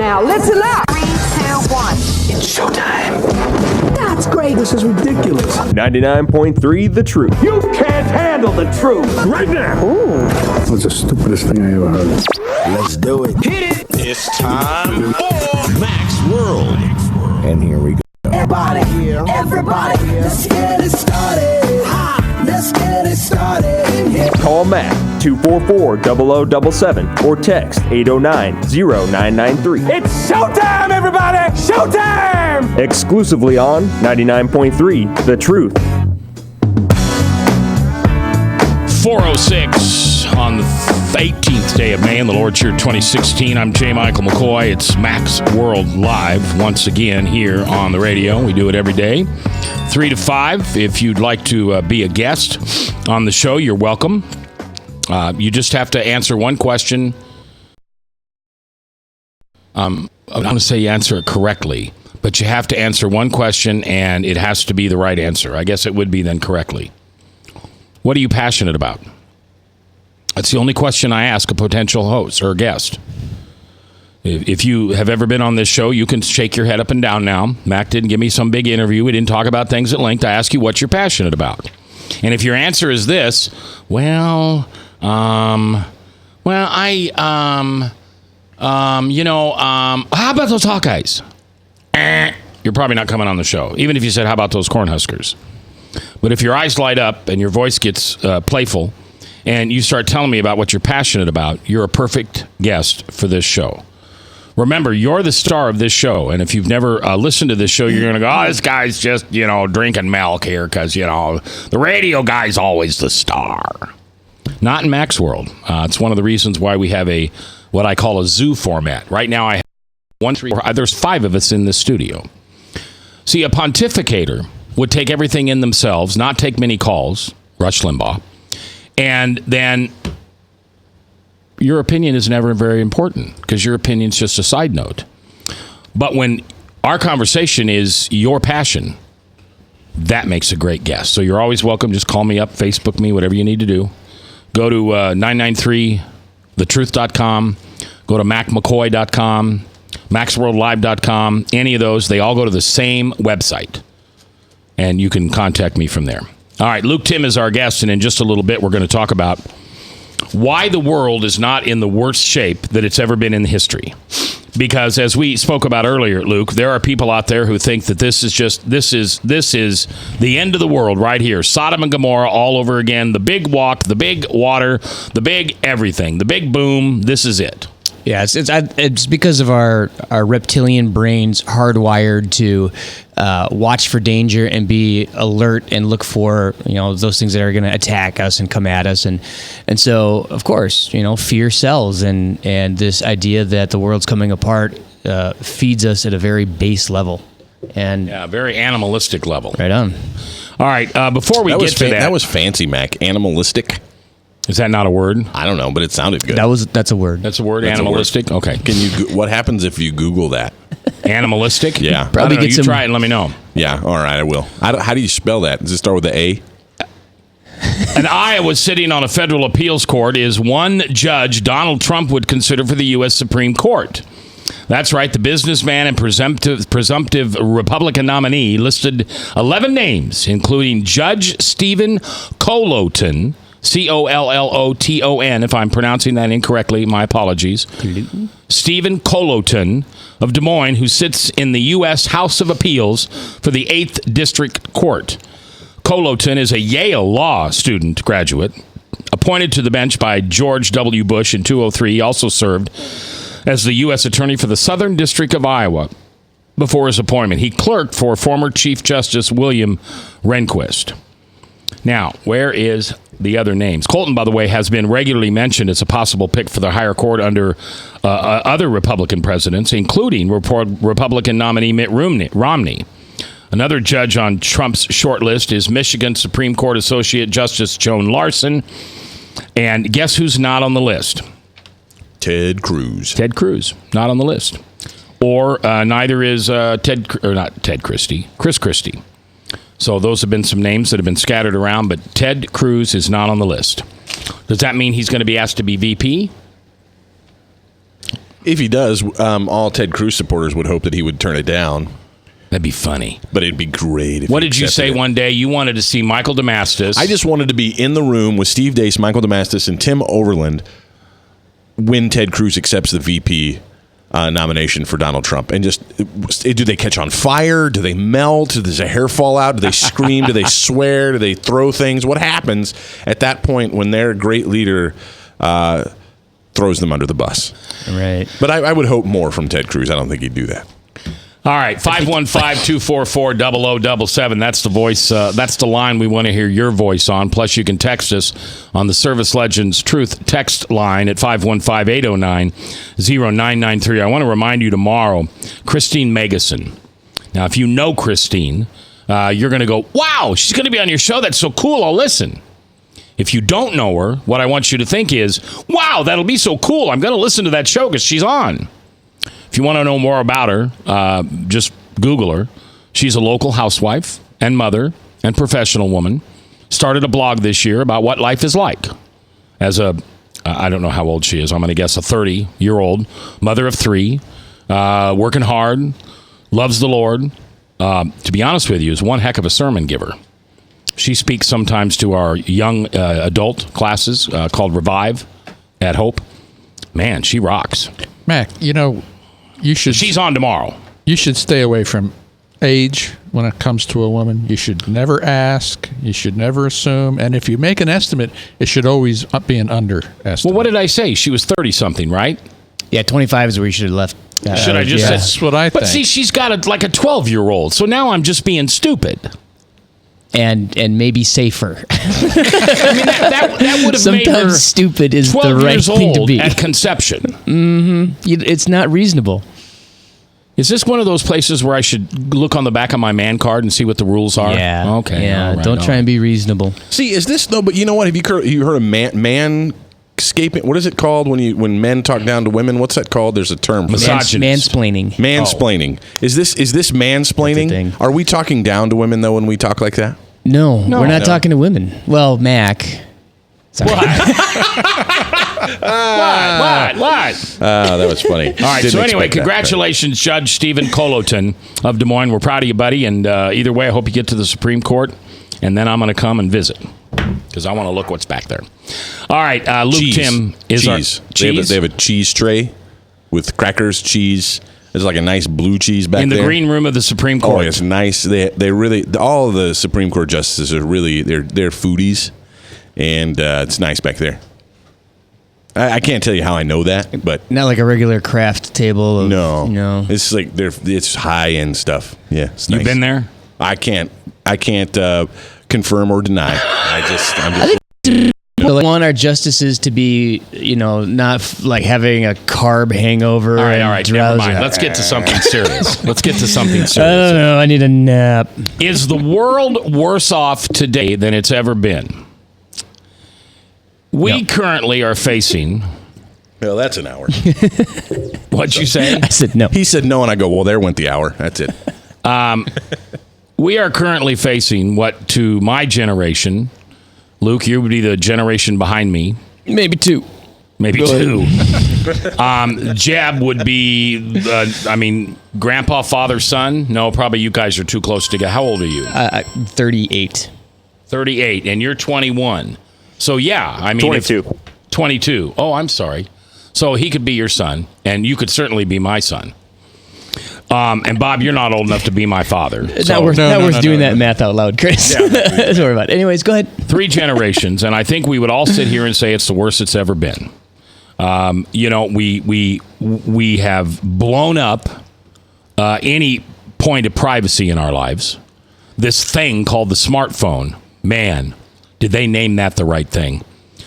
now. Listen up. 3, 2, 1. It's showtime. That's great. This is ridiculous. 99.3 The Truth. You can't handle the truth. Right now. Ooh. That was the stupidest thing I ever heard. Let's do it. Hit it. It's time for Mac's World. And here we go. Everybody here, let's get it started. Let's get it started. Call Mac 244-0077 or text 809-0993. It's showtime, everybody. Showtime. Exclusively on 99.3 The Truth. 4:06 on the 18th day of May in the Lord's year 2016. I'm J. Michael McCoy. It's Mac's World Live once again here on the radio. We do it every day, 3 to 5. If you'd like to be a guest on the show, you're welcome. You just have to answer one question. I'm going to say you answer it correctly, but you have to answer one question, and it has to be the right answer. I guess it would be then correctly. What are you passionate about? That's the only question I ask a potential host or guest. If you have ever been on this show, you can shake your head up and down now. Mac didn't give me some big interview. We didn't talk about things at length. I ask you what you're passionate about. And if your answer is this, how about those Hawkeyes? You're probably not coming on the show. Even if you said, how about those Cornhuskers? But if your eyes light up and your voice gets playful and you start telling me about what you're passionate about, you're a perfect guest for this show. Remember, you're the star of this show. And if you've never listened to this show, you're going to go, oh, this guy's just, drinking milk here because, the radio guy's always the star. Not in Mac's World. It's one of the reasons why we have what I call a zoo format. Right now, I have there's 5 of us in the studio. See, a pontificator would take everything in themselves, not take many calls, Rush Limbaugh, and then your opinion is never very important because your opinion's just a side note. But when our conversation is your passion, that makes a great guest. So you're always welcome. Just call me up, Facebook me, whatever you need to do. Go to 993thetruth.com. Go to macmccoy.com, maxworldlive.com. Any of those, they all go to the same website. And you can contact me from there. All right, Luke Tim is our guest, and in just a little bit, we're going to talk about why the world is not in the worst shape that it's ever been in history. Because as we spoke about earlier, Luke, there are people out there who think that this is the end of the world right here. Sodom and Gomorrah all over again. The big walk, the big water, the big everything, the big boom. This is it. Yeah, it's because of our reptilian brains hardwired to watch for danger and be alert and look for those things that are going to attack us and come at us, and so of course fear sells, and this idea that the world's coming apart feeds us at a very base level, and very animalistic level. Right on. All right, before we get to that was fancy, Mac. Animalistic. Is that not a word? I don't know, but it sounded good. That's a word. That's a word. That's animalistic. Okay. Can you? What happens if you Google that? Animalistic. Yeah. Probably get you try it and let me know. Yeah. All right. I will. How do you spell that? Does it start with an A? An Iowa sitting on a federal appeals court is one judge Donald Trump would consider for the U.S. Supreme Court. That's right. The businessman and presumptive Republican nominee listed 11 names, including Judge Stephen Colloton. Colloton, if I'm pronouncing that incorrectly, my apologies. Stephen Colloton of Des Moines, who sits in the U.S. House of Appeals for the 8th District Court. Colloton is a Yale Law student graduate, appointed to the bench by George W. Bush in 2003. He also served as the U.S. Attorney for the Southern District of Iowa before his appointment. He clerked for former Chief Justice William Rehnquist. Now, where is the other names? Colton, by the way, has been regularly mentioned as a possible pick for the higher court under other Republican presidents, including Republican nominee Mitt Romney. Another judge on Trump's short list is Michigan Supreme Court Associate Justice Joan Larson. And guess who's not on the list? Ted Cruz. Ted Cruz, not on the list. Or neither is Chris Christie. So those have been some names that have been scattered around, but Ted Cruz is not on the list. Does that mean he's going to be asked to be VP? If he does, all Ted Cruz supporters would hope that he would turn it down. That'd be funny. But it'd be great if What he did you accepted say it. one day? You wanted to see Michael Damastis. I just wanted to be in the room with Steve Deace, Michael Damastis, and Tim Overland when Ted Cruz accepts the VP nomination for Donald Trump. And just, do they catch on fire? Do they melt? Does their hair fall out? Do they scream? Do they swear? Do they throw things? What happens at that point when their great leader throws them under the bus? Right. But I would hope more from Ted Cruz. I don't think he'd do that. All right, 515-244-0077. That's the voice. That's the line we want to hear your voice on. Plus, you can text us on the Service Legends Truth text line at 515-809-0993. I want to remind you tomorrow, Christine Magason. Now, if you know Christine, you're going to go, wow, she's going to be on your show. That's so cool. I'll listen. If you don't know her, what I want you to think is, wow, that'll be so cool. I'm going to listen to that show because she's on. If you want to know more about her, just Google her. She's a local housewife and mother and professional woman. Started a blog this year about what life is like as I don't know how old she is. I'm going to guess a 30-year-old mother of 3, working hard, loves the Lord. To be honest with you, is one heck of a sermon giver. She speaks sometimes to our young adult classes called Revive at Hope. Man, she rocks. Mac, she's on tomorrow. You should stay away from age when it comes to a woman. You should never ask. You should never assume. And if you make an estimate, it should always be an underestimate. Well, what did I say? She was 30-something, right? Yeah, 25 is where you should have left. Should I just That's said? what I think. But see, she's got like a 12-year-old. So now I'm just being stupid. And maybe safer. I mean, that would have made her Sometimes stupid is 12 the right years thing to old be. at conception. It's not reasonable. Is this one of those places where I should look on the back of my man card and see what the rules are? Yeah. Okay. Yeah. all right, Don't all try and be reasonable. See, is this though? But you know what? Have you heard of manscaping? What is it called when men talk down to women? What's that called? There's a term for that. Misogynist. Mansplaining. Mansplaining. Is this That's a mansplaining? thing. Are we talking down to women though when we talk like that? No, we're not No. talking to women. Well, Mac. Sorry. What? That was funny. All right. So anyway, congratulations, Judge Stephen Coloton of Des Moines. We're proud of you, buddy. And either way, I hope you get to the Supreme Court. And then I'm going to come and visit because I want to look what's back there. All right. Luke cheese. Tim is cheese. our cheese. They have a cheese tray with crackers, cheese. There's like a nice blue cheese back in the there. green room of the Supreme Court. Oh, it's nice. They really, all of the Supreme Court justices are really, they're foodies. And it's nice back there. I can't tell you how I know that, but Not like a regular craft table. Of, no, it's like it's high end stuff. Yeah, it's You've nice. been there? I can't confirm or deny. I'm just. We want our justices to be, not like having a carb hangover. All right. and Never drowsy. mind. Let's get to something serious. I I don't know. I need a nap. Is the world worse off today than it's ever been? We currently are facing. Well, that's an hour. What'd you say? I said no. He said no, and I go, well, there went the hour. That's it. We are currently facing what, to my generation, Luke, you would be the generation behind me. Maybe 2. Maybe 2. Jeb would be, grandpa, father, son. No, probably you guys are too close together. How old are you? 38. 38, and you're 21. So, yeah, 22. 22. Oh, I'm sorry. So he could be your son, and you could certainly be my son. And Bob, you're not old enough to be my father. Not worth doing that math out loud, Chris. Don't worry about it. Anyways, go ahead. 3 generations, and I think we would all sit here and say it's the worst it's ever been. We have blown up any point of privacy in our lives. This thing called the smartphone, man, did they name that the right thing?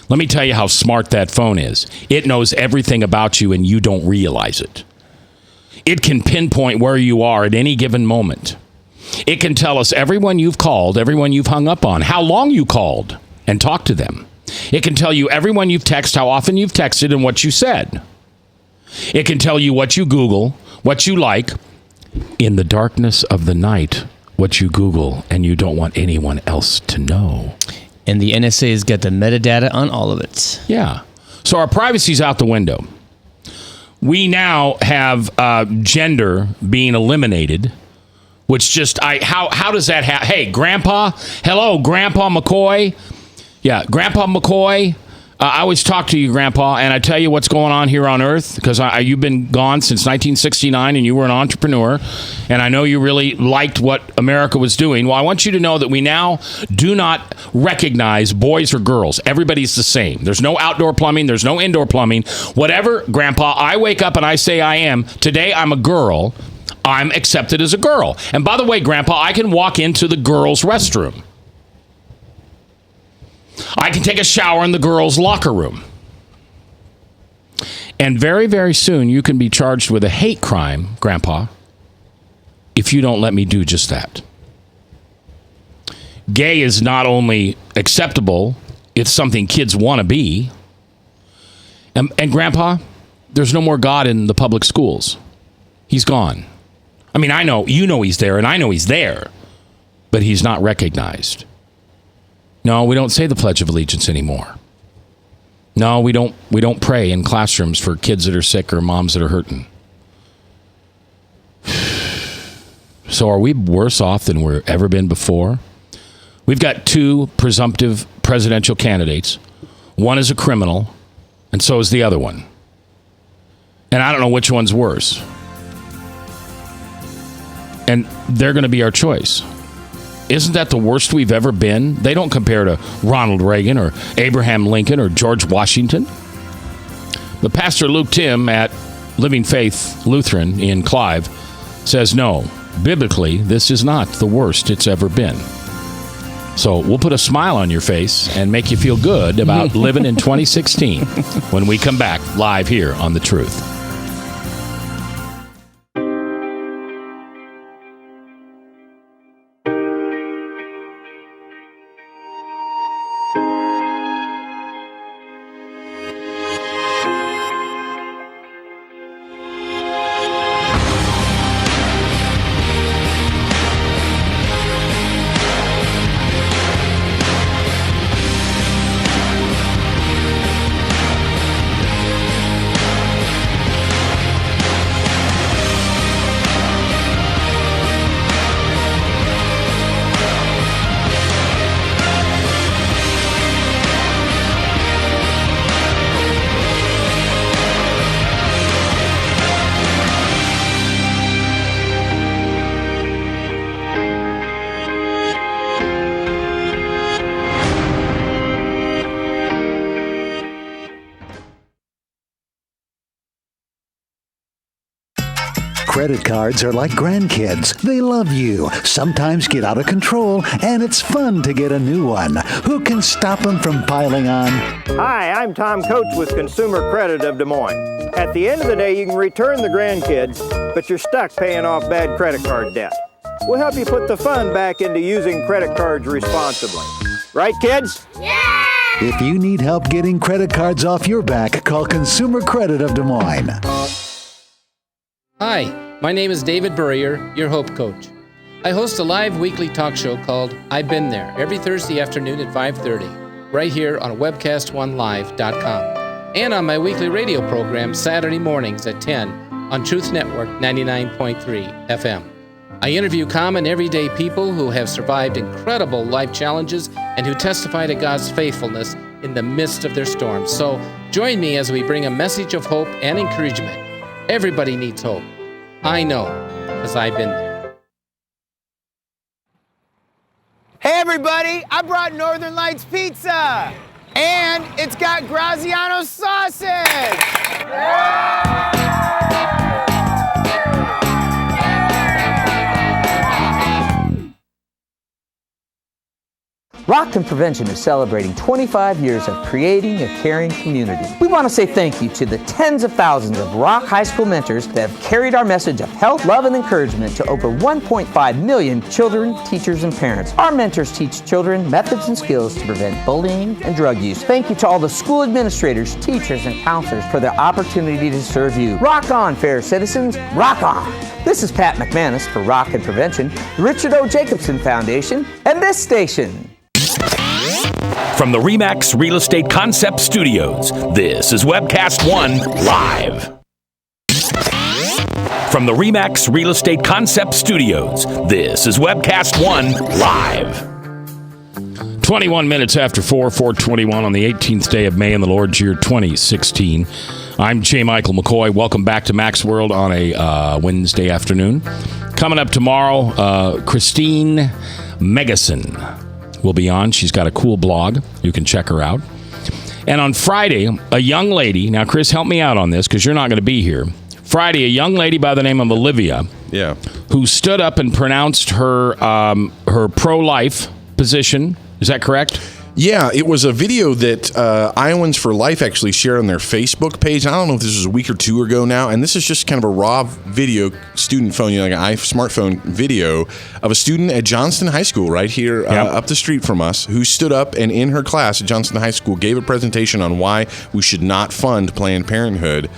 Let me tell you how smart that phone is. It knows everything about you, and you don't realize it. It can pinpoint where you are at any given moment. It can tell us everyone you've called, everyone you've hung up on, how long you called and talked to them. It can tell you everyone you've texted, how often you've texted, and what you said. It can tell you what you Google, what you like. In the darkness of the night, what you Google, and you don't want anyone else to know. And the NSA has got the metadata on all of it. Yeah. So our privacy's out the window. we now have gender being eliminated, which just how does that happen? Hey, Grandpa, hello, Grandpa McCoy. Yeah, Grandpa McCoy. I always talk to you, Grandpa, and I tell you what's going on here on Earth because you've been gone since 1969 and you were an entrepreneur, and I know you really liked what America was doing. Well, I want you to know that we now do not recognize boys or girls. Everybody's the same. There's no outdoor plumbing. There's no indoor plumbing. Whatever, Grandpa, I wake up and I say I am. Today I'm a girl. I'm accepted as a girl. And by the way, Grandpa, I can walk into the girls' restroom. I can take a shower in the girls' locker room. And very, very soon, you can be charged with a hate crime, Grandpa, if you don't let me do just that. Gay is not only acceptable, it's something kids want to be. And Grandpa, there's no more God in the public schools. He's gone. I mean, I know, you know he's there, and I know he's there, but he's not recognized. No, we don't say the Pledge of Allegiance anymore. No, we don't pray in classrooms for kids that are sick or moms that are hurting. So are we worse off than we've ever been before? We've got two presumptive presidential candidates. One is a criminal, and so is the other one. And I don't know which one's worse. And they're going to be our choice. Isn't that the worst we've ever been? They don't compare to Ronald Reagan or Abraham Lincoln or George Washington. But Pastor Luke Tim at Living Faith Lutheran in Clive says, no, biblically, this is not the worst it's ever been. So we'll put a smile on your face and make you feel good about living in 2016 when we come back live here on The Truth. Credit cards are like grandkids. They love you, sometimes get out of control, and it's fun to get a new one. Who can stop them from piling on? Hi, I'm Tom Coates with Consumer Credit of Des Moines. At the end of the day, you can return the grandkids, but you're stuck paying off bad credit card debt. We'll help you put the fun back into using credit cards responsibly. Right, kids? Yeah! If you need help getting credit cards off your back, call Consumer Credit of Des Moines. Hi, my name is David Burrier, your Hope Coach. I host a live weekly talk show called I've Been There every Thursday afternoon at 5:30, right here on webcast1live.com, and on my weekly radio program Saturday mornings at 10 on Truth Network 99.3 FM. I interview common everyday people who have survived incredible life challenges and who testify to God's faithfulness in the midst of their storms. So join me as we bring a message of hope and encouragement. Everybody needs hope. I know, because I've been there. Hey everybody, I brought Northern Lights Pizza! And it's got Graziano sausage! Rockton Prevention is celebrating 25 years of creating a caring community. We want to say thank you to the tens of thousands of Rock High School mentors that have carried our message of health, love, and encouragement to over 1.5 million children, teachers, and parents. Our mentors teach children methods and skills to prevent bullying and drug use. Thank you to all the school administrators, teachers, and counselors for their opportunity to serve you. Rock on, fair citizens. Rock on. This is Pat McManus for Rockton Prevention, the Richard O. Jacobson Foundation, and this station. From the RE/MAX Real Estate Concept Studios, this is Webcast One Live. From the RE/MAX Real Estate Concept Studios, this is Webcast One Live. 21 minutes after 4:21 on the 18th day of May in the Lord's year 2016. I'm J. Michael McCoy. Welcome back to Max World on a Wednesday afternoon. Coming up tomorrow, Christine Megason will be on. She's got a cool blog. You can check her out. And on Friday, a young lady, now Chris, help me out on this because you're not going to be here. Friday, a young lady by the name of Olivia, who stood up and pronounced her her pro-life position. Is that correct? Yeah, it was a video that Iowans for Life actually shared on their Facebook page. I don't know if this was a week or two ago now, and this is just kind of a raw video, student phone, like an smartphone video of a student at Johnston High School right here up the street from us who stood up and in her class at Johnston High School gave a presentation on why we should not fund Planned Parenthood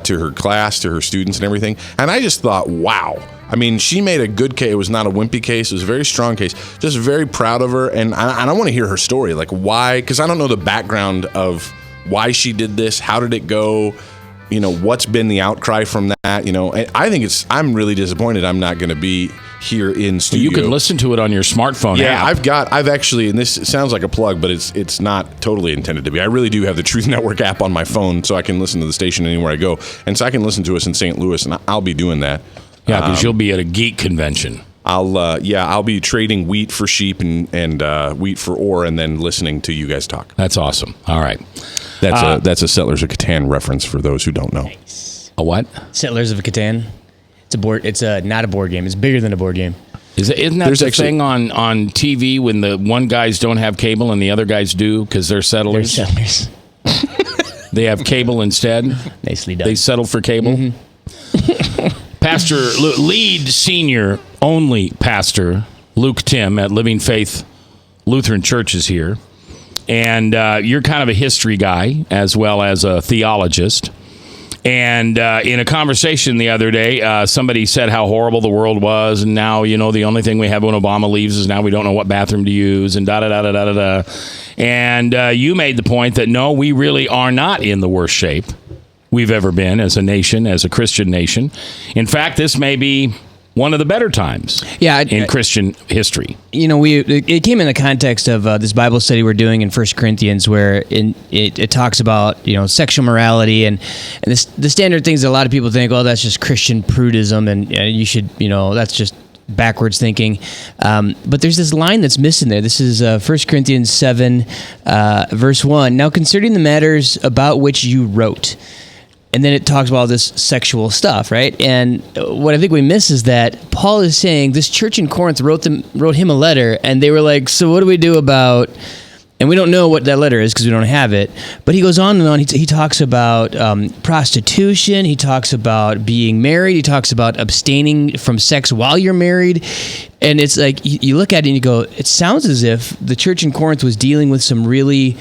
to her class, to her students and everything. And I just thought, wow. I mean, she made a good case. It was not a wimpy case. It was a very strong case. Just very proud of her. And I want to hear her story, like why, because I don't know the background of why she did this. How did it go? You know, what's been the outcry from that? You know, and I think I'm really disappointed I'm not going to be here in studio. You can listen to it on your smartphone app. I've actually, and this sounds like a plug, but it's not totally intended to be. I really do have the Truth Network app on my phone so I can listen to the station anywhere I go. And so I can listen to us in St. Louis, and I'll be doing that. Yeah, because you'll be at a geek convention. I'll be trading wheat for sheep and wheat for ore, and then listening to you guys talk. That's awesome. All right, that's a Settlers of Catan reference for those who don't know. Nice. A what? Settlers of Catan. It's a board. It's not a board game. It's bigger than a board game. Isn't that the thing on TV when the one guys don't have cable and the other guys do because they're settlers? They're settlers. They have cable instead. Nicely done. They settle for cable. Mm-hmm. Pastor, lead senior only pastor Luke Tim at Living Faith Lutheran Church is here. And you're kind of a history guy as well as a theologist. And in a conversation the other day, somebody said how horrible the world was. And now, you know, the only thing we have when Obama leaves is now we don't know what bathroom to use and da-da-da-da-da-da. And you made the point that, no, we really are not in the worst shape we've ever been as a nation, as a Christian nation. In fact, this may be one of the better times in Christian history. You know, it came in the context of this Bible study we're doing in 1 Corinthians where it talks about, you know, sexual morality and the standard things that a lot of people think, oh, that's just Christian prudism and you should, you know, that's just backwards thinking. But there's this line that's missing there. This is 1 Corinthians 7, verse 1. Now, concerning the matters about which you wrote. And then it talks about all this sexual stuff, right? And what I think we miss is that Paul is saying this church in Corinth wrote him a letter, and they were like, so what do we do about... And we don't know what that letter is because we don't have it. But he goes on and on. He talks about prostitution. He talks about being married. He talks about abstaining from sex while you're married. And it's like, you look at it and you go, it sounds as if the church in Corinth was dealing with some really...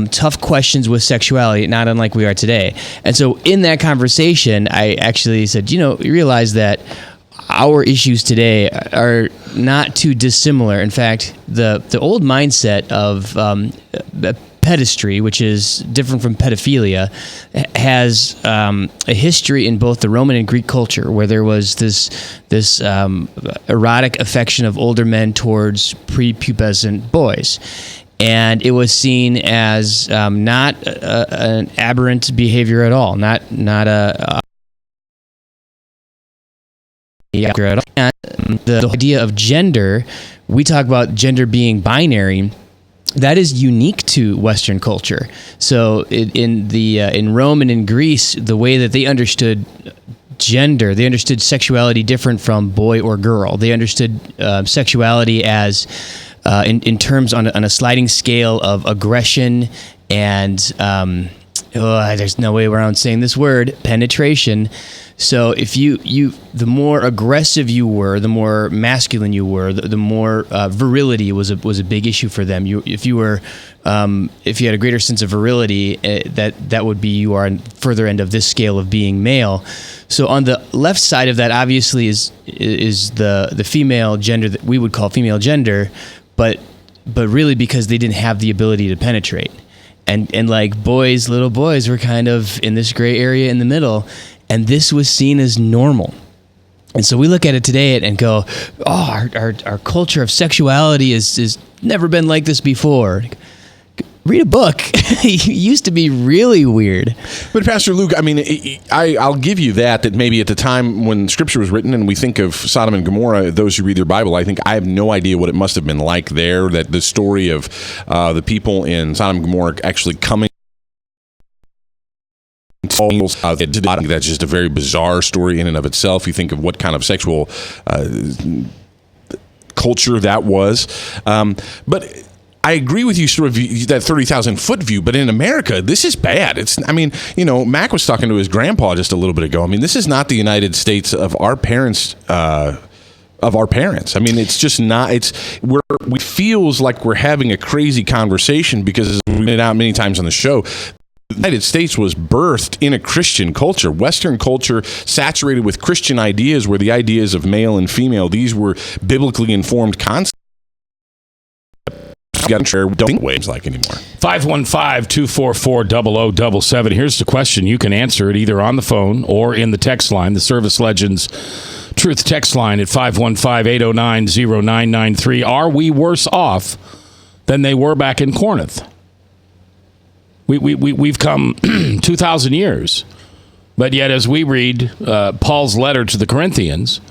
tough questions with sexuality, not unlike we are today. And so in that conversation, I actually said, you realize that our issues today are not too dissimilar. In fact, the old mindset of pedestry, which is different from pedophilia, has a history in both the Roman and Greek culture, where there was this erotic affection of older men towards prepubescent boys. And it was seen as not an aberrant behavior at all, not a at all. And the idea of gender, we talk about gender being binary. That is unique to Western culture. So in Rome and in Greece, the way that they understood gender, they understood sexuality different from boy or girl. They understood sexuality as in terms on a sliding scale of aggression and there's no way around saying this word, penetration. So if the more aggressive you were, the more masculine you were, the more virility was a big issue for them. If you had a greater sense of virility, that would be you are on further end of this scale of being male. So on the left side of that, obviously is the female gender that we would call female gender, but really because they didn't have the ability to penetrate. And like little boys were kind of in this gray area in the middle, and this was seen as normal. And so we look at it today and go, oh, our culture of sexuality is never been like this before. Read a book. It used to be really weird. But Pastor Luke, I mean, I'll give you that maybe at the time when Scripture was written and we think of Sodom and Gomorrah, those who read their Bible, I think I have no idea what it must have been like there, that the story of the people in Sodom and Gomorrah actually coming. That's just a very bizarre story in and of itself. You think of what kind of sexual culture that was. But I agree with you, sort of that 30,000 foot view. But in America, this is bad. Mac was talking to his grandpa just a little bit ago. I mean, this is not the United States of our parents. I mean, it's just not. We feels like we're having a crazy conversation because, as we've been out many times on the show, the United States was birthed in a Christian culture, Western culture, saturated with Christian ideas, where the ideas of male and female, these were biblically informed concepts. Don't think waves like anymore. 515-244-0077. Here's the question. You can answer it either on the phone or in the text line, the Service Legends Truth text line at 515-809-0993. Are we worse off than they were back in Corinth? We've come 2,000 years, but yet as we read Paul's letter to the Corinthians,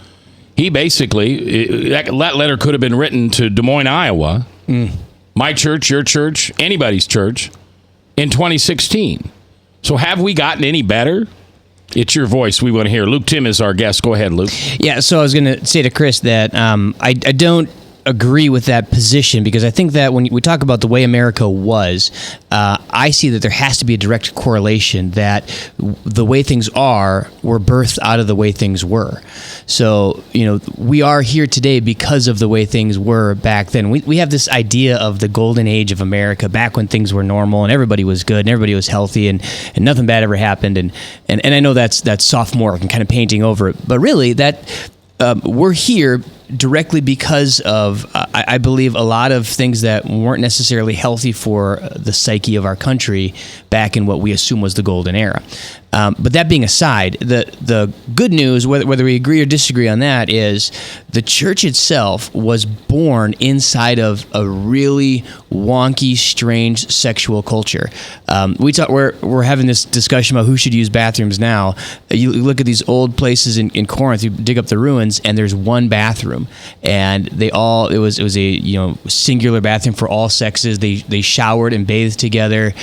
he basically, that letter could have been written to Des Moines, Iowa, my church, your church, anybody's church, in 2016. So have we gotten any better? It's your voice we want to hear. Luke Tim is our guest. Go ahead, Luke. Yeah, so I was going to say to Chris that I don't agree with that position, because I think that when we talk about the way America was, I see that there has to be a direct correlation that the way things were birthed out of the way things were. So, we are here today because of the way things were back then. We have this idea of the golden age of America, back when things were normal and everybody was good and everybody was healthy and nothing bad ever happened. And I know that's sophomoric and kind of painting over it, but really that we're here directly because of, I believe, a lot of things that weren't necessarily healthy for the psyche of our country back in what we assume was the golden era. But that being aside, the good news, whether we agree or disagree on that, is the church itself was born inside of a really wonky, strange sexual culture. We're having this discussion about who should use bathrooms now. You look at these old places in Corinth, you dig up the ruins, and there's one bathroom, and it was a singular bathroom for all sexes. They showered and bathed together.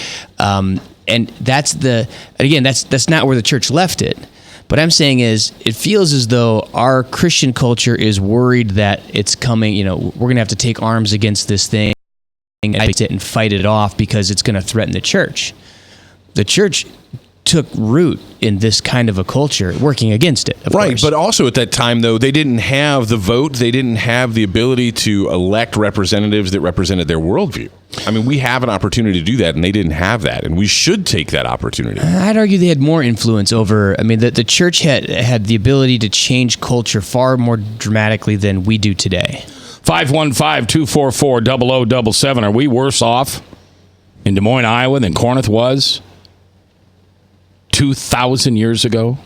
And that's not where the church left it. But I'm saying is, it feels as though our Christian culture is worried that it's coming, we're going to have to take arms against this thing and fight it off because it's going to threaten the church. The church took root in this kind of a culture, working against it, of course. But also at that time, though, they didn't have the vote. They didn't have the ability to elect representatives that represented their worldview. I mean, we have an opportunity to do that, and they didn't have that, and we should take that opportunity. I'd argue they had more influence over, the church had the ability to change culture far more dramatically than we do today. 515-244-0077. Are we worse off in Des Moines, Iowa than Corinth was 2,000 years ago?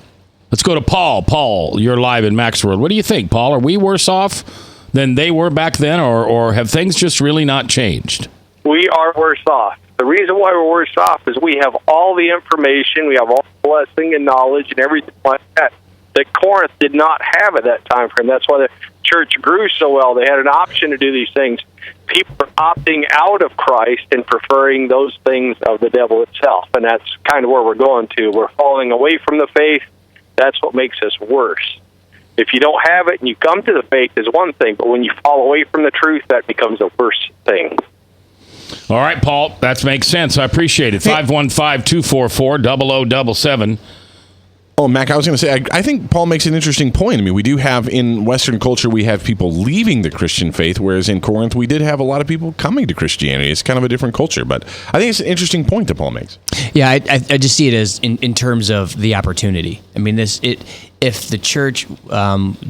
Let's go to Paul. Paul, you're live in Mac's World. What do you think, Paul? Are we worse off than they were back then, or have things just really not changed? We are worse off. The reason why we're worse off is we have all the information, we have all the blessing and knowledge and everything like that Corinth did not have at that time frame. That's why the church grew so well. They had an option to do these things. People are opting out of Christ and preferring those things of the devil itself, and that's kind of where we're going to. We're falling away from the faith. That's what makes us worse. If you don't have it and you come to the faith is one thing, but when you fall away from the truth, that becomes a worse thing. All right, Paul, that makes sense. I appreciate it. 515-244-0077. Oh, Mac, I was going to say, I think Paul makes an interesting point. I mean, we do have, in Western culture, we have people leaving the Christian faith, whereas in Corinth, we did have a lot of people coming to Christianity. It's kind of a different culture, but I think it's an interesting point that Paul makes. Yeah, I just see it as in terms of the opportunity. I mean, if the church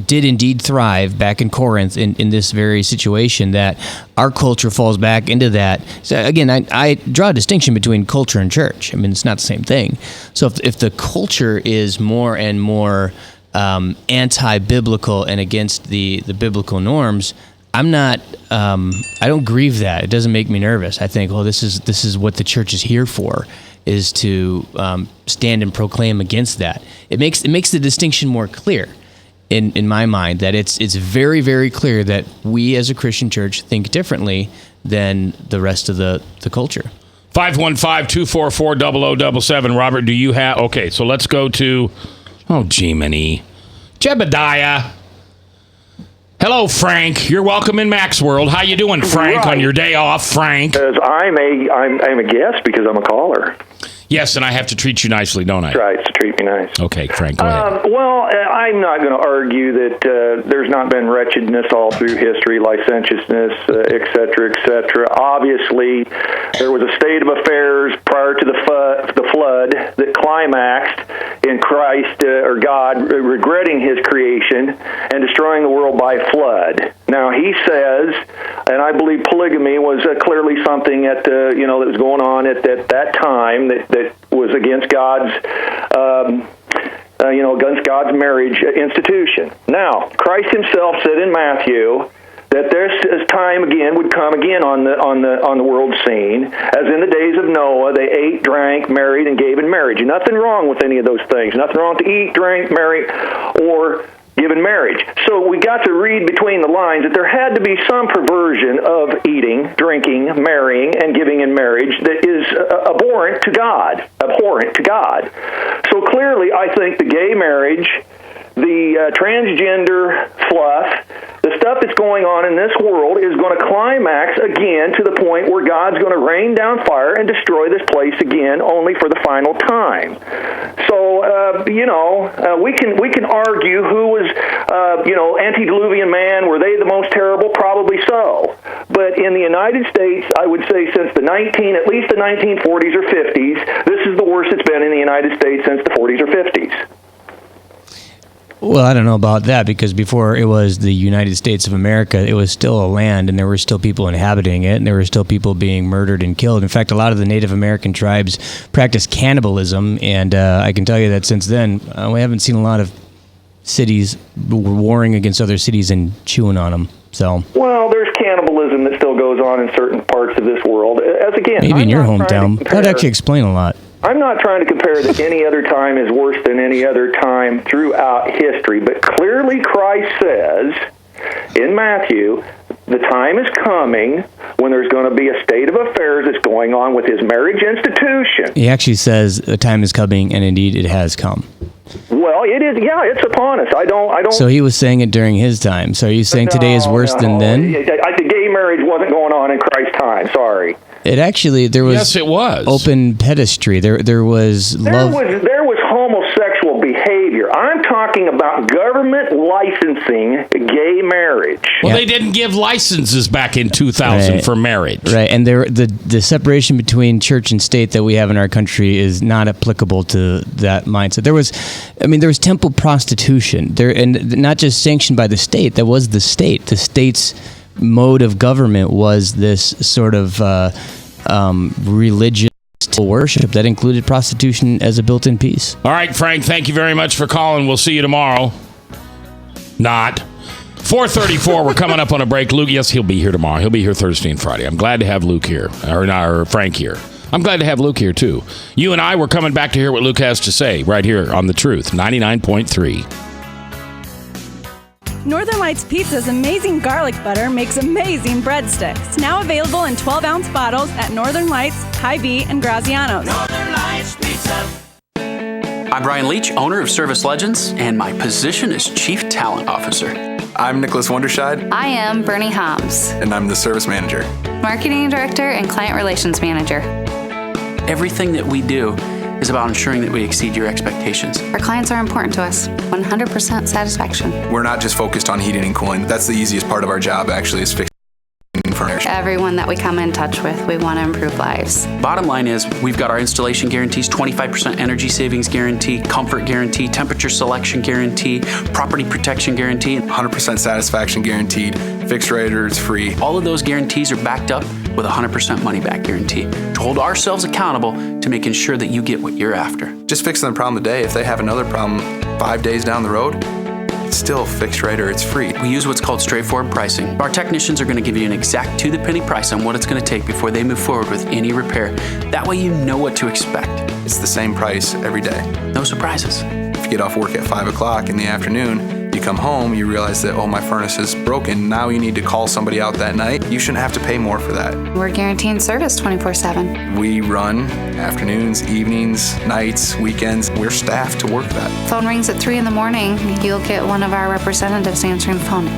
did indeed thrive back in Corinth in this very situation, that our culture falls back into that. So again, I draw a distinction between culture and church. I mean, it's not the same thing. So if the culture is more and more anti-biblical and against the biblical norms, I'm not. I don't grieve that. It doesn't make me nervous. I think, well, this is what the church is here for, is to stand and proclaim against that. It makes the distinction more clear in my mind, that it's very, very clear that we as a Christian church think differently than the rest of the culture. 515-244-0077. Robert, do you have... Okay, so let's go to... Oh, Jiminy. Jebediah. Hello, Frank. You're welcome in Mac's World. How you doing, Frank, on your day off, Frank? Because I'm a guest because I'm a caller. Yes, and I have to treat you nicely, don't I? That's right, to treat me nice. Okay, Frank, go ahead. Well, I'm not going to argue that there's not been wretchedness all through history, licentiousness, et cetera, et cetera. Obviously, there was a state of affairs prior to the flood that climaxed in Christ, or God, regretting his creation and destroying the world by flood. Now, he says, and I believe polygamy was clearly something that was going on at that time that was against God's against God's marriage institution. Now, Christ himself said in Matthew that this time again would come again on the world scene, as in the days of Noah, they ate, drank, married, and gave in marriage. Nothing wrong with any of those things. Nothing wrong to eat, drink, marry, or give in marriage. So we got to read between the lines that there had to be some perversion of eating, drinking, marrying, and giving in marriage that is abhorrent to God. So clearly, I think the gay marriage, the transgender fluff, the stuff that's going on in this world is going to climax again to the point where God's going to rain down fire and destroy this place again, only for the final time. So, we can argue who was, antediluvian man, were they the most terrible? Probably so. But in the United States, I would say since at least the 1940s or 50s, this is the worst it's been in the United States since the 40s or 50s. Well, I don't know about that, because before it was the United States of America, it was still a land, and there were still people inhabiting it, and there were still people being murdered and killed. In fact, a lot of the Native American tribes practiced cannibalism, and I can tell you that since then, we haven't seen a lot of cities warring against other cities and chewing on them. So, well, there's cannibalism that still goes on in certain parts of this world. Maybe in your hometown. That'd actually explain a lot. I'm not trying to compare that any other time is worse than any other time throughout history, but clearly Christ says in Matthew, the time is coming when there's going to be a state of affairs that's going on with his marriage institution. He actually says the time is coming, and indeed it has come. Well, it is. Yeah, it's upon us. I don't. So he was saying it during his time. So are you saying today is worse than then? The gay marriage wasn't going on in Christ's time. Sorry. It actually, there was. Yes, it was. Open pedestry. There was love. There was homosexual behavior. I'm talking about government licensing gay marriage. Well, they didn't give licenses back in 2000 for marriage. Right, and the separation between church and state that we have in our country is not applicable to that mindset. There was temple prostitution there, and not just sanctioned by the state. That was the state. The state's mode of government was this sort of religious worship that included prostitution as a built-in piece. All right, Frank, thank you very much for calling. We'll see you tomorrow. Not. 4:34, we're coming up on a break. Luke, yes, he'll be here tomorrow. He'll be here Thursday and Friday. I'm glad to have Luke here, or Frank here. I'm glad to have Luke here, too. You and I, we're coming back to hear what Luke has to say right here on The Truth, 99.3. Northern Lights Pizza's amazing garlic butter makes amazing breadsticks. Now available in 12-ounce bottles at Northern Lights, Hy-Vee, and Graziano's. Northern Lights Pizza. I'm Brian Leach, owner of Service Legends, and my position is Chief Talent Officer. I'm Nicholas Wonderscheid. I am Bernie Hobbs. And I'm the Service Manager. Marketing Director and Client Relations Manager. Everything that we do is about ensuring that we exceed your expectations. Our clients are important to us. 100% satisfaction. We're not just focused on heating and cooling. That's the easiest part of our job, actually, is fixing furniture. Everyone that we come in touch with, we want to improve lives. Bottom line is, we've got our installation guarantees, 25% energy savings guarantee, comfort guarantee, temperature selection guarantee, property protection guarantee. 100% satisfaction guaranteed, fixed rate or it's free. All of those guarantees are backed up with a 100% money back guarantee to hold ourselves accountable to making sure that you get what you're after. Just fixing the problem today. If they have another problem, 5 days down the road, it's still fixed rate or it's free. We use what's called straightforward pricing. Our technicians are going to give you an exact to-the-penny price on what it's going to take before they move forward with any repair. That way you know what to expect. It's the same price every day. No surprises. If you get off work at 5 o'clock in the afternoon, you come home, you realize that, oh, my furnace is broken. Now you need to call somebody out that night. You shouldn't have to pay more for that. We're guaranteeing service 24/7. We run afternoons, evenings, nights, weekends. We're staffed to work that. Phone rings at 3 in the morning. You'll get one of our representatives answering the phone.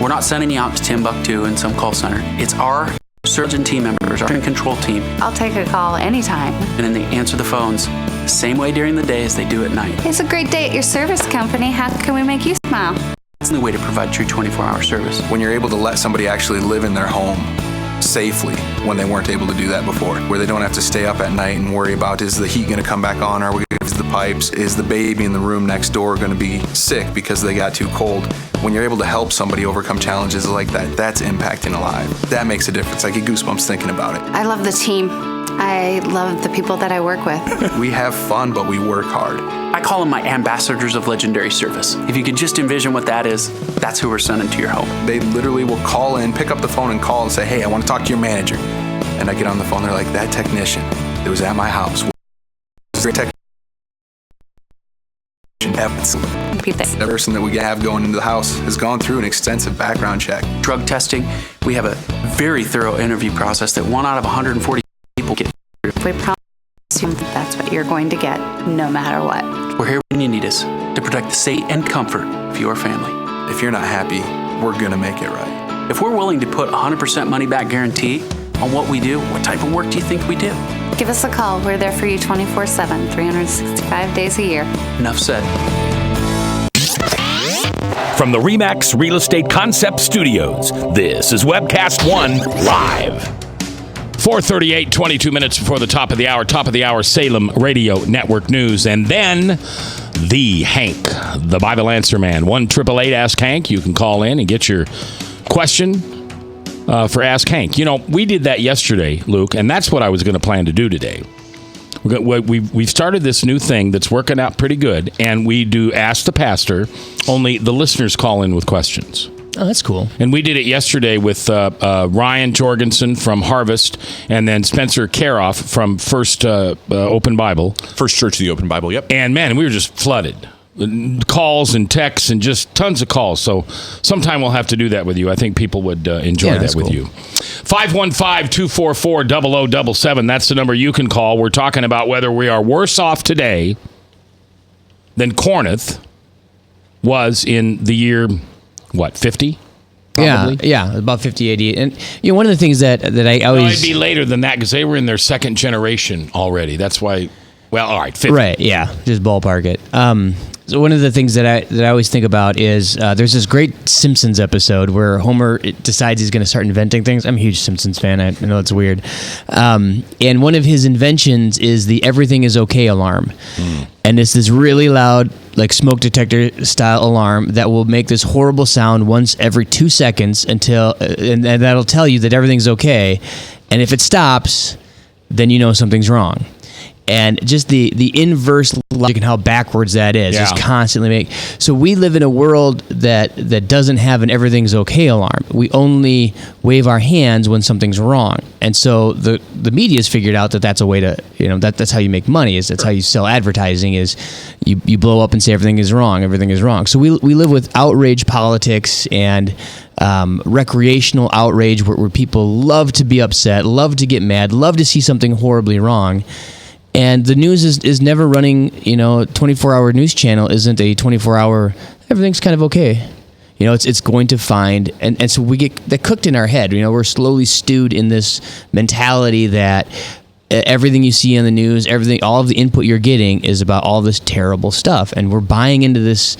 We're not sending you out to Timbuktu in some call center. It's our surgeon team members, our control team. I'll take a call anytime. And then they answer the phones the same way during the day as they do at night. It's a great day at your service company. How can we make you smile? That's the way to provide true 24-hour service. When you're able to let somebody actually live in their home safely when they weren't able to do that before, where they don't have to stay up at night and worry about, is the heat going to come back on? Are we going to fix the pipes? Is the baby in the room next door going to be sick because they got too cold? When you're able to help somebody overcome challenges like that, that's impacting a life. That makes a difference. I get goosebumps thinking about it. I love the team. I love the people that I work with. We have fun, but we work hard. I call them my ambassadors of legendary service. If you could just envision what that is, that's who we're sending to your home. They literally will call in, pick up the phone and call and say, hey, I want to talk to your manager. And I get on the phone, they're like, that technician that was at my house, great technician. The person that we have going into the house has gone through an extensive background check. Drug testing, we have a very thorough interview process that 1 out of 140 people get through. We promise you that's what you're going to get, no matter what. We're here when you need us to protect the safety and comfort of your family. If you're not happy, we're going to make it right. If we're willing to put 100% money back guarantee on what we do, what type of work do you think we do? Give us a call. We're there for you 24/7, 365 days a year. Enough said. From the RE/MAX Real Estate Concept Studios, this is Webcast One Live. 4:38, 22 minutes before the top of the hour, Salem Radio Network News. And then the Hank, the Bible Answer Man. 1-888-ASK-HANK. You can call in and get your question for Ask Hank. You know, we did that yesterday, Luke, and that's what I was going to plan to do today. We've started this new thing that's working out pretty good, and we do Ask the Pastor, only the listeners call in with questions. Oh, that's cool. And we did it yesterday with Ryan Jorgensen from Harvest, and then Spencer Karoff from First Open Bible. First Church of the Open Bible, yep. And, man, we were just flooded. Calls and texts and just tons of calls. So sometime we'll have to do that with you. I think people would enjoy that with you. 515-244-0077. That's the number you can call. We're talking about whether we are worse off today than Corinth was in the year, 50? Probably? Yeah, about 50, 80. And you know, one of the things that I always... No, it'd be later than that because they were in their second generation already. That's why... Well, all right, 50. Right, yeah, just ballpark it. So one of the things that I always think about is there's this great Simpsons episode where Homer decides he's going to start inventing things. I'm a huge Simpsons fan. I know it's weird. And one of his inventions is the everything is okay alarm. And it's this really loud, like smoke detector style alarm that will make this horrible sound once every 2 seconds until, and that'll tell you that everything's okay. And if it stops, then you know something's wrong. And just the inverse logic and how backwards that is just constantly make. So we live in a world that doesn't have an everything's okay alarm. We only wave our hands when something's wrong. And so the media's figured out that that's a way to, that's how you make money. That's how you sell advertising is you blow up and say everything is wrong. So we live with outrage politics and recreational outrage where people love to be upset, love to get mad, love to see something horribly wrong. And the news is never running, 24-hour news channel isn't a 24-hour, everything's kind of okay. It's going to find, and so we get that cooked in our head. We're slowly stewed in this mentality that everything you see on the news, all of the input you're getting is about all this terrible stuff. And we're buying into this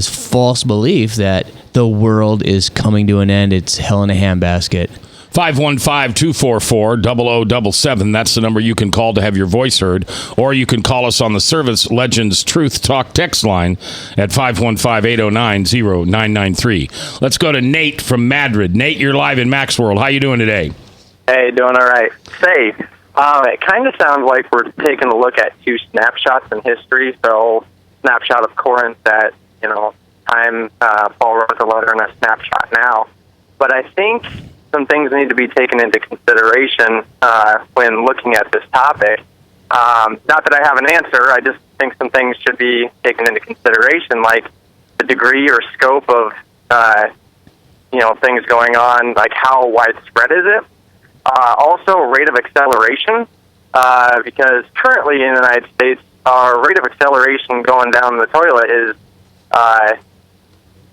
false belief that the world is coming to an end. It's hell in a handbasket. 515-244-0077. That's the number you can call to have your voice heard. Or you can call us on the Service Legends Truth Talk text line at 515-809-0993. Let's go to Nate from Madrid. Nate, you're live in Max World. How you doing today? Hey, doing all right. Say, it kind of sounds like we're taking a look at two snapshots in history. So snapshot of Corinth at, time Paul wrote the letter and a snapshot now. But I think some things need to be taken into consideration when looking at this topic. Not that I have an answer, I just think some things should be taken into consideration, like the degree or scope of, things going on, like how widespread is it? Also, rate of acceleration, because currently in the United States, our rate of acceleration going down the toilet is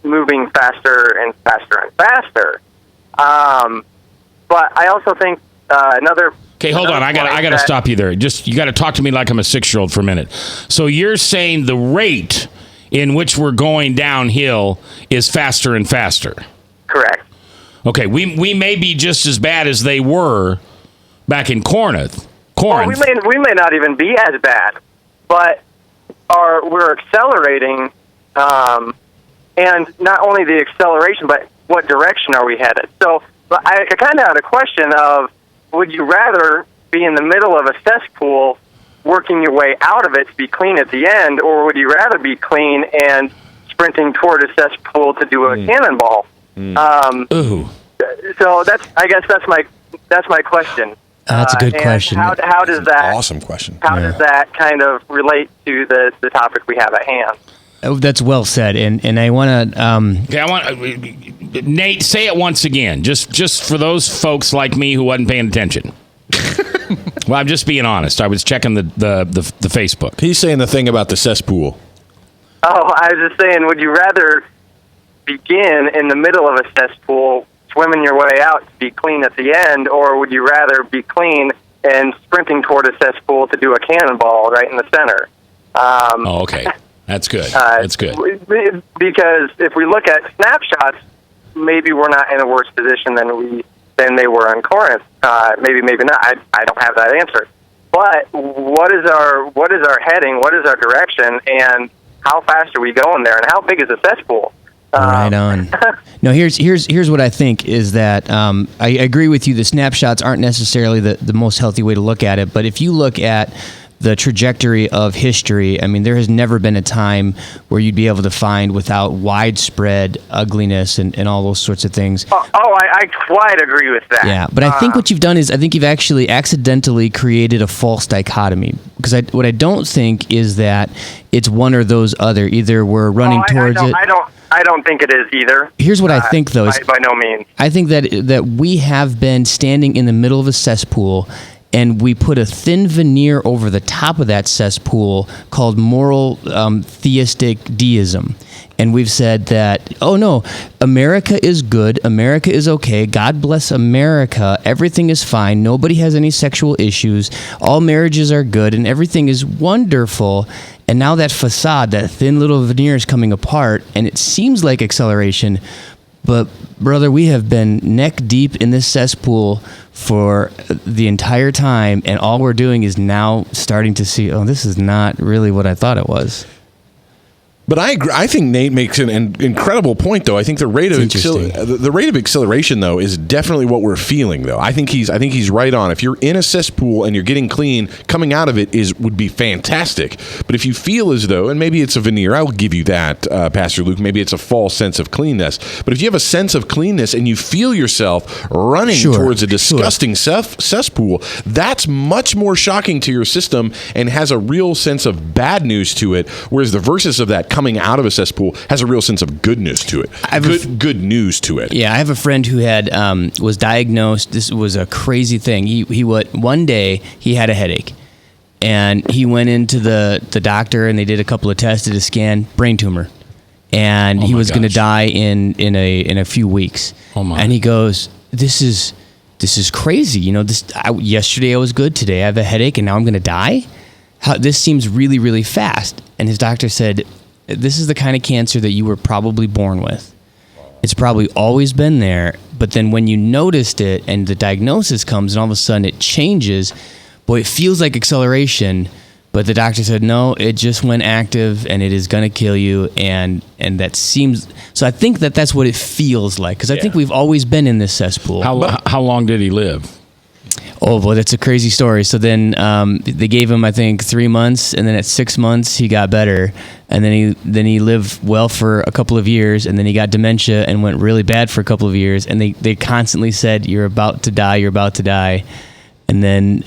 moving faster and faster and faster. But I also think another... Okay, hold on. I got to stop you there. You got to talk to me like I'm a 6-year-old for a minute. So you're saying the rate in which we're going downhill is faster and faster? Correct. Okay, we may be just as bad as they were back in Corinth. Well, we may not even be as bad, but we're accelerating, and not only the acceleration, but what direction are we headed? So I kind of had a question of, would you rather be in the middle of a cesspool working your way out of it to be clean at the end, or would you rather be clean and sprinting toward a cesspool to do a cannonball? So I guess that's my question. That's a good question. How does that awesome question? How does that kind of relate to the topic we have at hand? Oh, that's well said, and I want to. Okay, I want Nate, say it once again, just for those folks like me who wasn't paying attention. Well, I'm just being honest. I was checking the Facebook. He's saying the thing about the cesspool. Oh, I was just saying, would you rather begin in the middle of a cesspool, swimming your way out to be clean at the end, or would you rather be clean and sprinting toward a cesspool to do a cannonball right in the center? Okay. That's good. That's good. Because if we look at snapshots, maybe we're not in a worse position than they were in Corinth. Maybe not. I don't have that answer. But what is our heading? What is our direction? And how fast are we going there? And how big is the cesspool? Right on. No, here's what I think is that I agree with you. The snapshots aren't necessarily the most healthy way to look at it. But if you look at the trajectory of history, I mean, there has never been a time where you'd be able to find without widespread ugliness and all those sorts of things. I quite agree with that. Yeah, but I think what you've done is I think you've actually accidentally created a false dichotomy. Because what I don't think is that it's one or those other. Either we're running towards it. I don't think it is either. Here's what I think, though. By no means. I think that we have been standing in the middle of a cesspool, and we put a thin veneer over the top of that cesspool called moral theistic deism. And we've said that, oh no, America is good, America is okay, God bless America, everything is fine, nobody has any sexual issues, all marriages are good, and everything is wonderful. And now that facade, that thin little veneer is coming apart, and it seems like acceleration, but brother, we have been neck deep in this cesspool for the entire time, and all we're doing is now starting to see, oh, this is not really what I thought it was. But I agree. I think Nate makes an incredible point, though. I think the rate of acceleration, though, is definitely what we're feeling, though. I think he's right on. If you're in a cesspool and you're getting clean, coming out of it would be fantastic. But if you feel as though, and maybe it's a veneer, I will give you that, Pastor Luke. Maybe it's a false sense of cleanness. But if you have a sense of cleanness and you feel yourself running towards a disgusting cesspool, that's much more shocking to your system and has a real sense of bad news to it. Whereas the versus of that coming out of a cesspool has a real sense of goodness to it. Good news to it. Yeah, I have a friend who had was diagnosed. This was a crazy thing. One day he had a headache, and he went into the doctor, and they did a couple of tests, did a scan, brain tumor, and he was going to die in a few weeks. Oh my! And he goes, "This is crazy. You know, yesterday I was good. Today I have a headache, and now I'm going to die. This seems really, really fast." And his doctor said, "This is the kind of cancer that you were probably born with. It's probably always been there, but then when you noticed it and the diagnosis comes and all of a sudden it changes, boy, it feels like acceleration, but the doctor said, no, it just went active and it is going to kill you." And that seems, so I think that's what it feels like, because I think we've always been in this cesspool. How long did he live? Oh, well, that's a crazy story. So then they gave him, I think, 3 months, and then at 6 months he got better, and then he lived well for a couple of years, and then he got dementia and went really bad for a couple of years, and they constantly said, "You're about to die. You're about to die." And then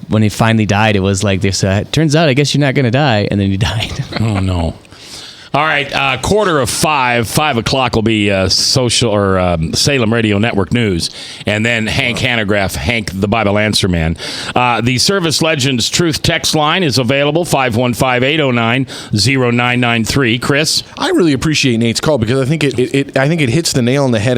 when he finally died, it was like they said, "Turns out, I guess you're not going to die," and then he died. Oh no. All right, 4:45, 5 o'clock will be social or Salem Radio Network News, and then Hank Hanegraaff, Hank the Bible Answer Man. The Service Legends Truth text line is available, 515-809-0993. Chris? I really appreciate Nate's call because I think it hits the nail on the head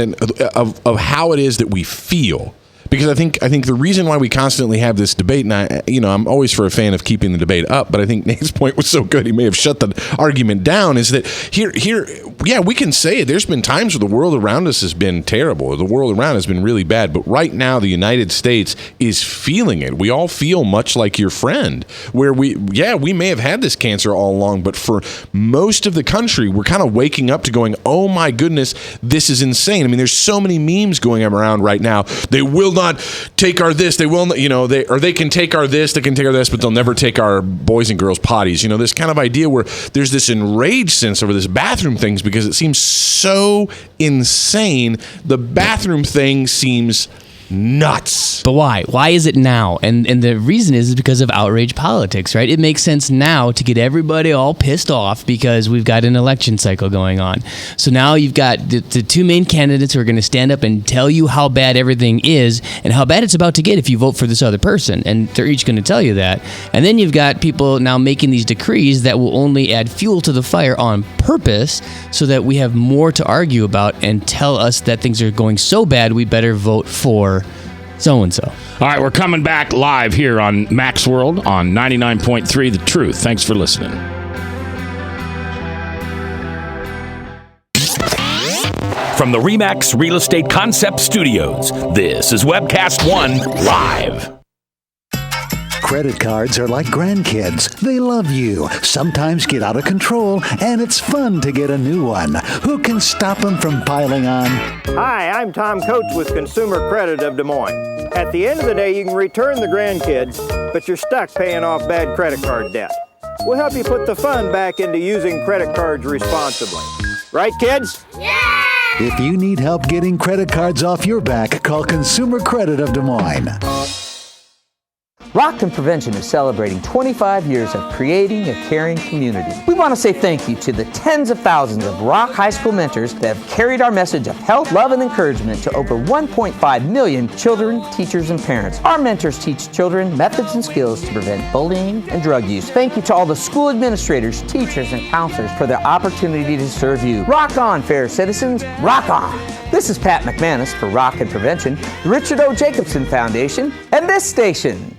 of how it is that we feel. Because I think the reason why we constantly have this debate, and I'm always for a fan of keeping the debate up, but I think Nate's point was so good he may have shut the argument down. Is that here? Yeah, we can say it. There's been times where the world around us has been terrible, or the world around has been really bad. But right now, the United States is feeling it. We all feel much like your friend, where we may have had this cancer all along, but for most of the country, we're kind of waking up to going, oh my goodness, this is insane. I mean, there's so many memes going around right now. They will not take our this. They will not, they can take our this. They can take our this, but they'll never take our boys and girls potties. This kind of idea where there's this enraged sense over this bathroom things because it seems so insane. The bathroom thing seems nuts. But why? Why is it now? And the reason is because of outrage politics, right? It makes sense now to get everybody all pissed off because we've got an election cycle going on. So now you've got the two main candidates who are going to stand up and tell you how bad everything is and how bad it's about to get if you vote for this other person. And they're each going to tell you that. And then you've got people now making these decrees that will only add fuel to the fire on purpose so that we have more to argue about and tell us that things are going so bad we better vote for so-and-so. All right, we're coming back live here on Max World on 99.3 The Truth. Thanks for listening. From the RE/MAX Real Estate Concept Studios, this is Webcast One Live. Credit cards are like grandkids. They love you, sometimes get out of control, and it's fun to get a new one. Who can stop them from piling on? Hi, I'm Tom Coates with Consumer Credit of Des Moines. At the end of the day, you can return the grandkids, but you're stuck paying off bad credit card debt. We'll help you put the fun back into using credit cards responsibly. Right, kids? Yeah! If you need help getting credit cards off your back, call Consumer Credit of Des Moines. Rockton Prevention is celebrating 25 years of creating a caring community. We want to say thank you to the tens of thousands of Rock High School mentors that have carried our message of health, love, and encouragement to over 1.5 million children, teachers, and parents. Our mentors teach children methods and skills to prevent bullying and drug use. Thank you to all the school administrators, teachers, and counselors for their opportunity to serve you. Rock on, fair citizens, rock on! This is Pat McManus for Rockton Prevention, the Richard O. Jacobson Foundation, and this station.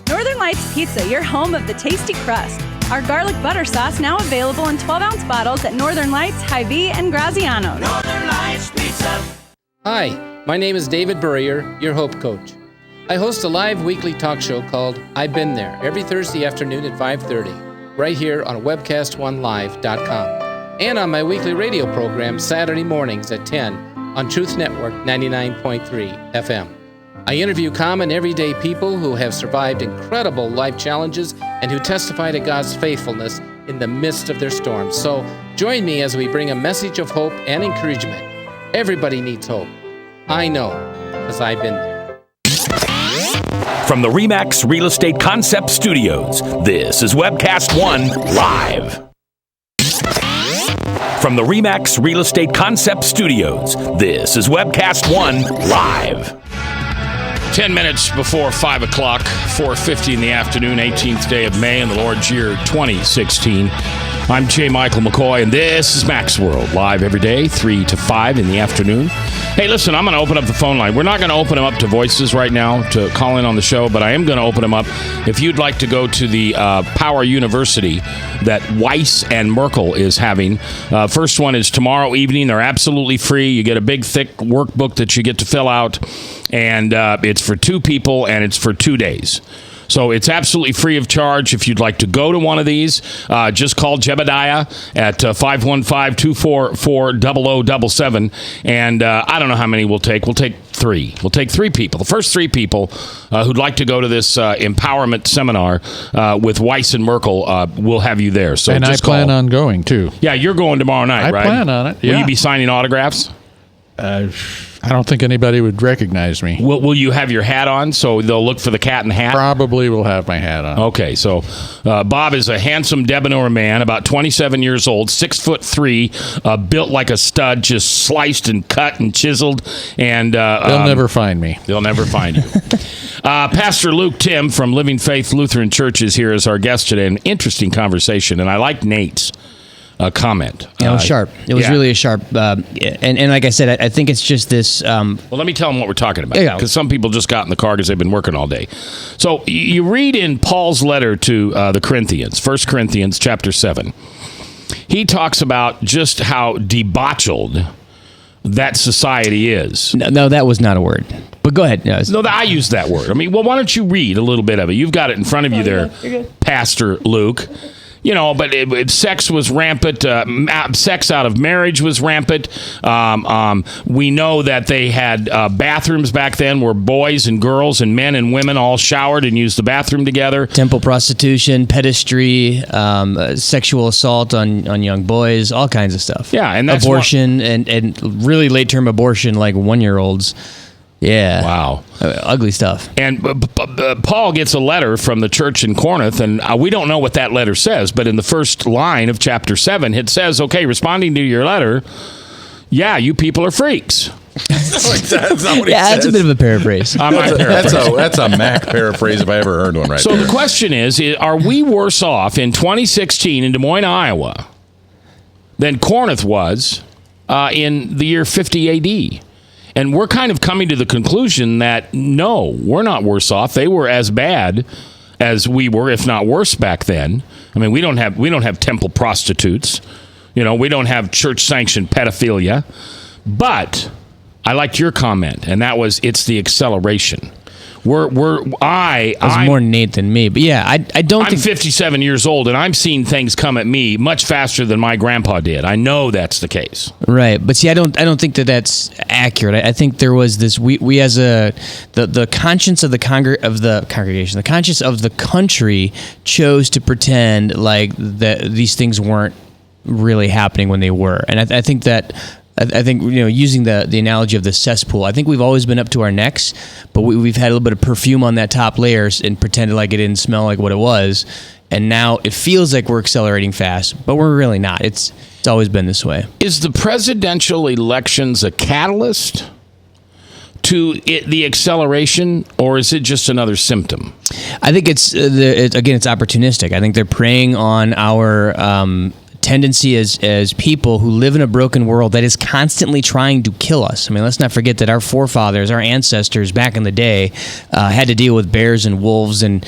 Northern Lights Pizza, your home of the tasty crust. Our garlic butter sauce now available in 12-ounce bottles at Northern Lights, Hy-Vee, and Graziano's. Northern Lights Pizza. Hi, my name is David Burrier, your Hope Coach. I host a live weekly talk show called I've Been There every Thursday afternoon at 5:30, right here on webcast1live.com, and on my weekly radio program Saturday mornings at 10 on Truth Network 99.3 FM. I interview common everyday people who have survived incredible life challenges and who testify to God's faithfulness in the midst of their storms. So join me as we bring a message of hope and encouragement. Everybody needs hope. I know, because I've been there. From the RE/MAX Real Estate Concept Studios, this is Webcast One Live. From the RE/MAX Real Estate Concept Studios, this is Webcast One Live. 10 minutes before 5 o'clock, 4:50 in the afternoon, 18th day of May in the Lord's year 2016. I'm J. Michael McCoy, and this is Max World, live every day, 3 to 5 in the afternoon. Hey, listen, I'm going to open up the phone line. We're not going to open them up to voices right now to call in on the show, but I am going to open them up if you'd like to go to the Power University that Weiss and Merkel is having. First one is tomorrow evening. They're absolutely free. You get a big, thick workbook that you get to fill out, and it's for 2 people, and it's for 2 days. So it's absolutely free of charge. If you'd like to go to one of these, just call Jebediah at 515-244-0077. And I don't know how many we'll take. We'll take 3. We'll take 3 people. The first 3 people who'd like to go to this empowerment seminar with Weiss and Merkel, we'll have you there. So and I just plan call. on going, too. Yeah, you're going tomorrow night, right? I plan on it, Will yeah. you be signing autographs? I don't think anybody would recognize me. Will you have your hat on so they'll look for the cat in the hat? Probably will have my hat on. Okay, so Bob is a handsome debonair man, about 27 years old, 6'3", built like a stud, just sliced and cut and chiseled. And they'll never find me. They'll never find you. Pastor Luke Tim from Living Faith Lutheran Church is here as our guest today. An interesting conversation, and I like Nate's comment. It was sharp. It was really a sharp, and like I said, I think it's just this. Well, let me tell them what we're talking about, Yeah. because some people just got in the car because they've been working all day. So you read in Paul's letter to the Corinthians, 1 Corinthians chapter 7. He talks about just how debauched that society is. No, that was not a word. But go ahead. No, I used that word. I mean, well, why don't you read a little bit of it? You've got it in front of you there, Pastor Luke. You know, but sex was rampant. Sex out of marriage was rampant. We know that they had bathrooms back then where boys and girls and men and women all showered and used the bathroom together. Temple prostitution, pedestry, sexual assault on young boys, all kinds of stuff. Yeah, and that's abortion and really late term abortion, like 1-year-olds. Yeah. Wow. Ugly stuff. And Paul gets a letter from the church in Corinth, and we don't know what that letter says, but in the first line of chapter 7, it says, okay, responding to your letter, yeah, you people are freaks. That's not what he That's says. a bit of a paraphrase. That's a Mac paraphrase if I ever heard one right So there. the question is, are we worse off in 2016 in Des Moines, Iowa than Corinth was in the year 50 AD? And we're kind of coming to the conclusion that, no, we're not worse off. They were as bad as we were, if not worse, back then. I mean, we don't have temple prostitutes. You know, we don't have church-sanctioned pedophilia. But I liked your comment, and that was, it's the acceleration. That was more Nate than me, but yeah, I don't I'm think 57 years old, and I'm seeing things come at me much faster than my grandpa did. I know that's the case. Right, but see, I don't think that that's accurate. I think there was this we as the conscience of the congregation, the conscience of the country chose to pretend like that these things weren't really happening when they were, and I think that. I think, you know, using the analogy of the cesspool, I think we've always been up to our necks, but we've had a little bit of perfume on that top layer and pretended like it didn't smell like what it was, and now it feels like we're accelerating fast, but we're really not. It's always been this way. Is the presidential elections a catalyst to the acceleration, or is it just another symptom? I think it's opportunistic. I think they're preying on our tendency as people who live in a broken world that is constantly trying to kill us. I mean, let's not forget that our forefathers, our ancestors back in the day, had to deal with bears and wolves and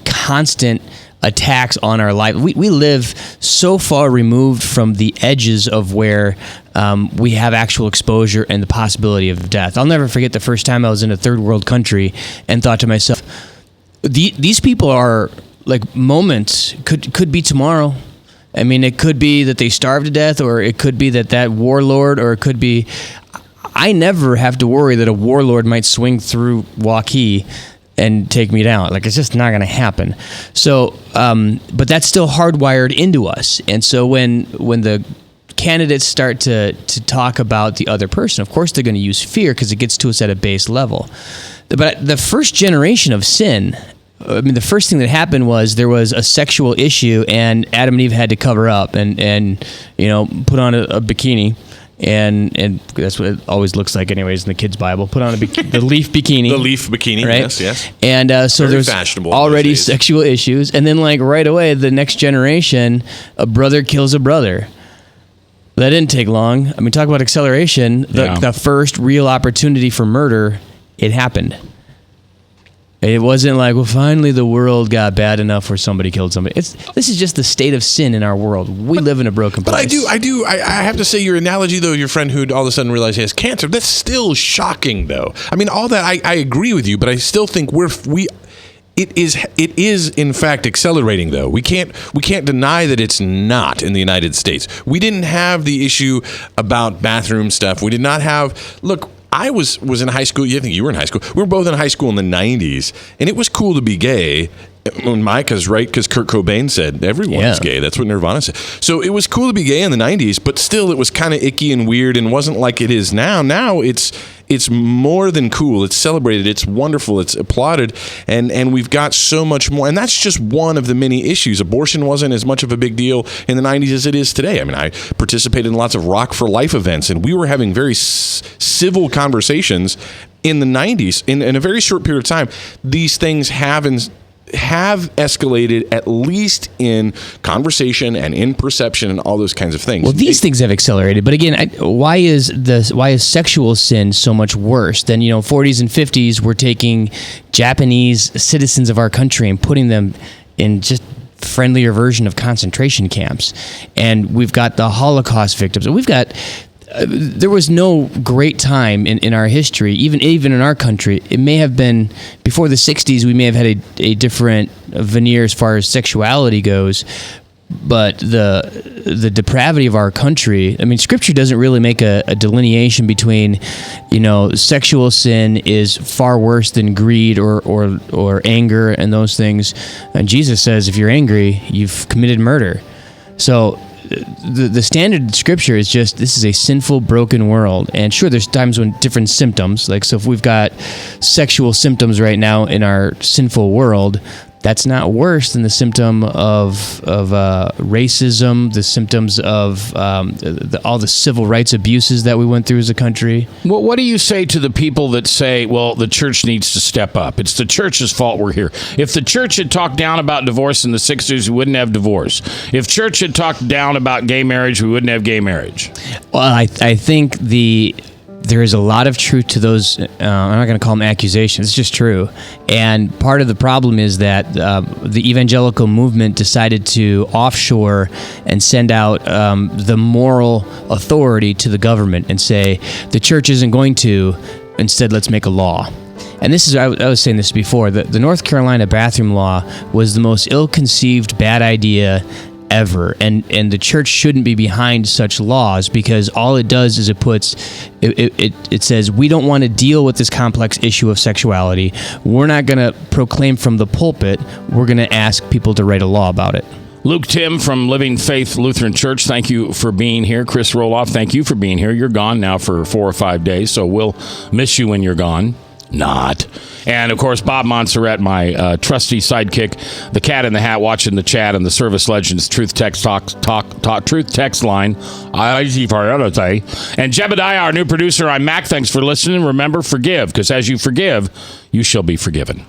constant attacks on our life. We live so far removed from the edges of where we have actual exposure and the possibility of death. I'll never forget the first time I was in a third world country and thought to myself, these people are like moments, could be tomorrow. I mean, it could be that they starve to death, or it could be that warlord, or it could be... I never have to worry that a warlord might swing through Waukee and take me down. Like, it's just not going to happen. So, but that's still hardwired into us. And so when the candidates start to talk about the other person, of course they're going to use fear because it gets to us at a base level. But the first generation of sin... I mean, the first thing that happened was there was a sexual issue, and Adam and Eve had to cover up and you know, put on a bikini, and that's what it always looks like, anyways, in the kids' Bible. Put on the leaf bikini. The leaf bikini, right? yes. And so Very there's fashionable already these days. sexual issues, and then like right away, the next generation, a brother kills a brother. That didn't take long. I mean, talk about acceleration. The first real opportunity for murder, it happened. It wasn't like, well, finally the world got bad enough where somebody killed somebody. This is just the state of sin in our world. We live in a broken place. But I have to say, your analogy, though, your friend who all of a sudden realized he has cancer, that's still shocking, though. I mean, all that, I agree with you, but I still think it is in fact accelerating, though. We can't deny that it's not in the United States. We didn't have the issue about bathroom stuff. We did not have, look, I was in high school. You think you were in high school? We were both in high school in the 90s, and it was cool to be gay. When Micah's right, because Kurt Cobain said everyone's gay. That's what Nirvana said. So it was cool to be gay in the 90s, but still it was kind of icky and weird and wasn't like it is now. Now it's more than cool. It's celebrated. It's wonderful. It's applauded. And we've got so much more. And that's just one of the many issues. Abortion wasn't as much of a big deal in the 90s as it is today. I mean, I participated in lots of Rock for Life events, and we were having very civil conversations in the 90s. In a very short period of time, these things have escalated, at least in conversation and in perception and all those kinds of things. Well, these things have accelerated, but again, why is sexual sin so much worse than 40s and 50s? We're taking Japanese citizens of our country and putting them in just friendlier version of concentration camps, and we've got the Holocaust victims. We've got. There was no great time in our history, even in our country. It may have been before the 60s. We may have had a different veneer as far as sexuality goes, but the depravity of our country. I mean, Scripture doesn't really make a delineation between, sexual sin is far worse than greed or anger and those things. And Jesus says, if you're angry, you've committed murder. So. The standard Scripture is just, this is a sinful, broken world. And sure, there's times when different symptoms, so if we've got sexual symptoms right now in our sinful world, that's not worse than the symptom of racism, the symptoms of all the civil rights abuses that we went through as a country. Well, what do you say to the people that say, well, the church needs to step up? It's the church's fault we're here. If the church had talked down about divorce in the 60s, we wouldn't have divorce. If church had talked down about gay marriage, we wouldn't have gay marriage. Well, I think there is a lot of truth to those. I'm not going to call them accusations. It's just true. And part of the problem is that the evangelical movement decided to offshore and send out the moral authority to the government and say, the church isn't going to. Instead, let's make a law. And this is, I was saying this before, the North Carolina bathroom law was the most ill-conceived bad idea ever, and the church shouldn't be behind such laws, because all it does is it says, we don't want to deal with this complex issue of sexuality. We're not going to proclaim from the pulpit. We're going to ask people to write a law about it. Luke Tim from Living Faith Lutheran Church, thank you for being here. Chris Roloff, thank you for being here. You're gone now for 4 or 5 days, so we'll miss you when you're gone. Not. And, of course, Bob Montserrat, my trusty sidekick, the cat in the hat watching the chat on the Service Legends Truth Text Truth Text line. And Jebediah, our new producer. I'm Mac. Thanks for listening. Remember, forgive, because as you forgive, you shall be forgiven.